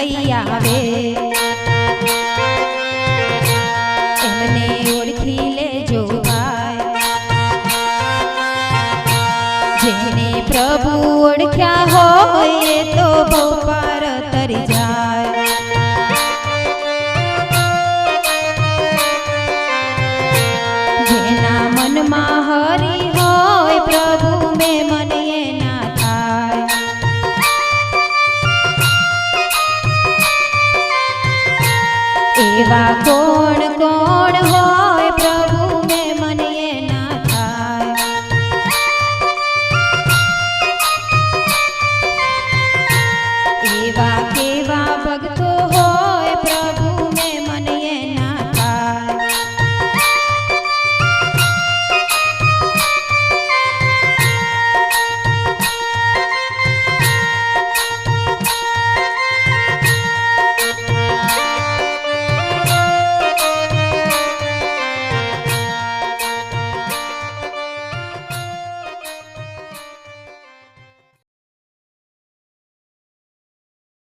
થઈ આવે એમને ઓળખી લેજો ભાઈ જેને પ્રભુ ઓળખ્યા હોય એ તો બહુ પાર તરી જાય જેના મનમાં હરી હોય પ્રભુ મેં મને ના થાય એવા કોણ